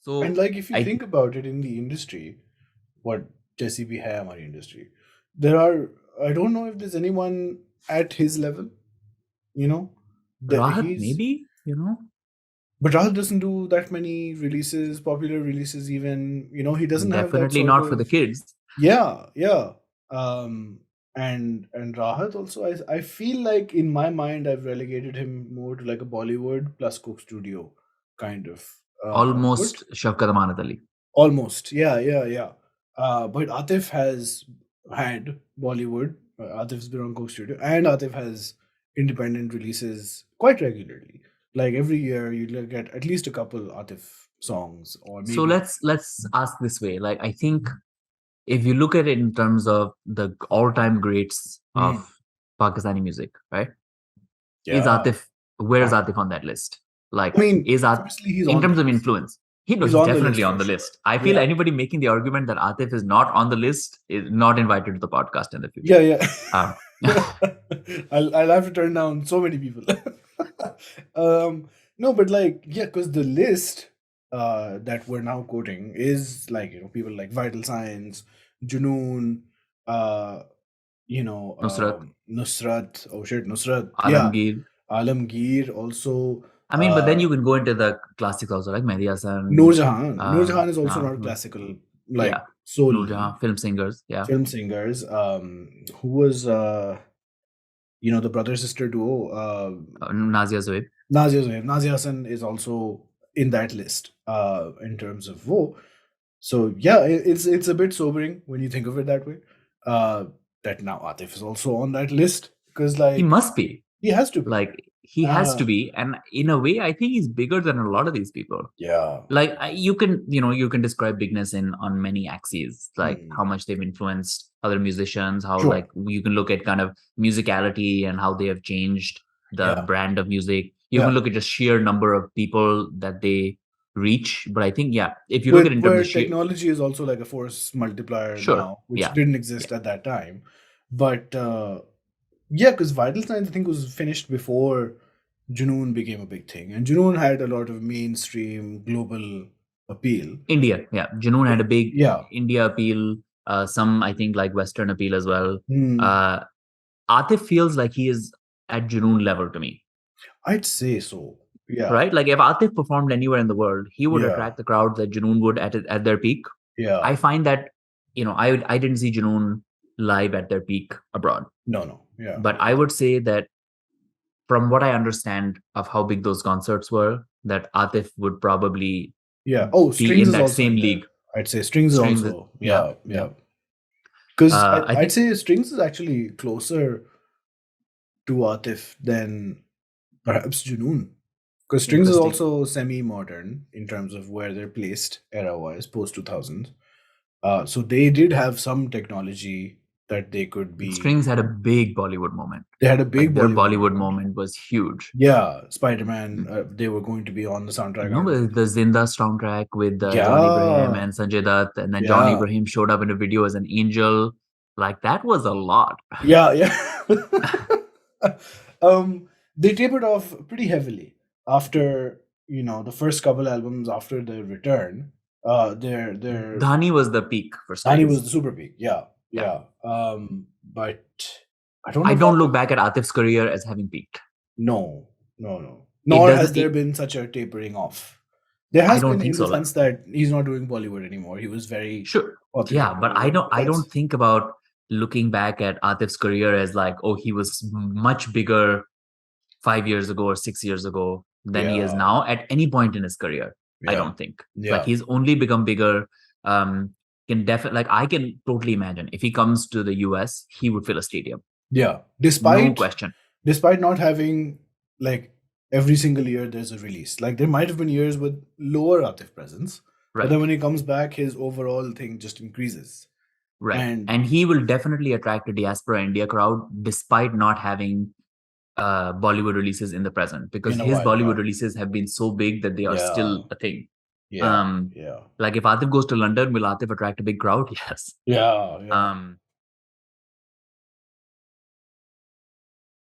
And So like, if you I think about it in the industry, what Jesse B hai hamari industry, there are, I don't know if there's anyone at his level, you know, that Rahat he's, maybe, but Rahul doesn't do that many releases, popular releases even, he doesn't have that definitely sort not for the of, kids. yeah. Um, and Rahat also, I feel like in my mind I've relegated him more to like a Bollywood plus Coke Studio kind of output. Almost Shafqat Amanat Ali. Almost, yeah. But Atif has had Bollywood. Atif's been on Coke Studio, and Atif has independent releases quite regularly. Like every year, you look at least a couple Atif songs, or So maybe. let's ask this way. Like I think if you look at it in terms of the all-time greats of Hmm. Pakistani music, right? Is Yeah, Atif, where is Atif on that list? I Like, mean, is Atif, firstly, he's in on the terms of list. influence, He's he's on the list definitely on for the sure. list. I feel Yeah, anybody making the argument that Atif is not on the list is not invited to the podcast in the future. yeah. Um, I'll have to turn down so many people. No, but like, yeah, because the list that we're now quoting is like, people like Vital Signs, Junoon, uh, Nusrat, Nusrat. Oh shit, Nusrat. Yeah, Alamgir. Alamgir also. I mean, but then you can go into the classics also, like Mehdi Noor Hassan, Jahan. Noor Jahan is also not classical, yeah, like Noor solely Jahan, film singers, yeah. film singers. Who was the brother sister duo, Nazia Zoeb. Nazia Zoeb. Nazia Hassan is also in that list in terms of Wo. So yeah, it's a bit sobering when you think of it that way. Uh, that now Atif is also on that list because He like must be. he has to be. Like, he has to be. And in a way, I think he's bigger than a lot of these people. Yeah. Like, you can describe bigness on many axes, like Hmm. how much they've influenced other musicians, how Sure. like you can look at kind of musicality and how they have changed the Yeah. brand of music. You Yeah. can look at just sheer number of people that they reach. But I think, yeah, if you look at it in terms Where of sheer, technology is also like a force multiplier sure, now, which yeah, didn't exist at that time. But yeah, because Vital Signs I think was finished before Junoon became a big thing, and Junoon had a lot of mainstream global appeal. India, yeah. Junoon had a big Yeah. India appeal, some I think like Western appeal as well. Hmm. Atif feels like he is at Junoon level to me. I'd say so. Yeah. Right? Like if Atif performed anywhere in the world, he would Yeah. attract the crowd that Junoon would at their peak. Yeah. I find that, I didn't see Junoon live at their peak abroad. No. Yeah. But I would say that from what I understand of how big those concerts were, that Atif would probably Yeah. Oh, be Strings in is that also same in there. league. I'd say Strings is Strings, also. yeah, Yeah. Because I I'd think say Strings is actually closer to Atif than perhaps Junoon. Because Strings is interesting. also semi-modern in terms of where they're placed era-wise, post 2000s. So they did have some technology that they could be. Strings had a big Bollywood moment. They had a Like big their Bollywood Bollywood moment. moment was huge. Yeah, Spider-Man. They were going to be on the soundtrack. I don't know. The Zinda soundtrack with John Ibrahim Yeah, and Sanjay Dutt, and then John yeah, Ibrahim showed up in a video as an angel. Like that was a lot. yeah. They tapered off pretty heavily after the first couple albums after their return. Their Dhani was the peak for Dani was Strings. the super peak. Yeah, Yeah. yeah. But I don't know I if don't look Atif. back at Atif's career as having peaked. No. It Nor has doesn't. there been such a tapering off. There I has don't been think in the so. sense that he's not doing Bollywood anymore. He was very Sure. popular Yeah, in but I Bollywood. don't. I don't think about looking back at Atif's career as like, oh, he was much bigger 5 years ago or 6 years ago than he is Yeah, now at any point in his career. I yeah, don't think. Like yeah, he's only become bigger. Can definitely, like, I can totally imagine if he comes to the US, he would fill a stadium. yeah. No Despite question. not having like every single year there's a release. Like there might have been years with lower Atif presence, but then Right. when he comes back, his overall thing just increases. Right. And And he will definitely attract a diaspora India crowd despite not having Bollywood releases in the present, because in a his while, Bollywood yeah, releases have been so big that they are yeah, still a thing. yeah, Um, yeah, like if Atif goes to London, will Atif attract a big crowd? Yes. yeah. Um,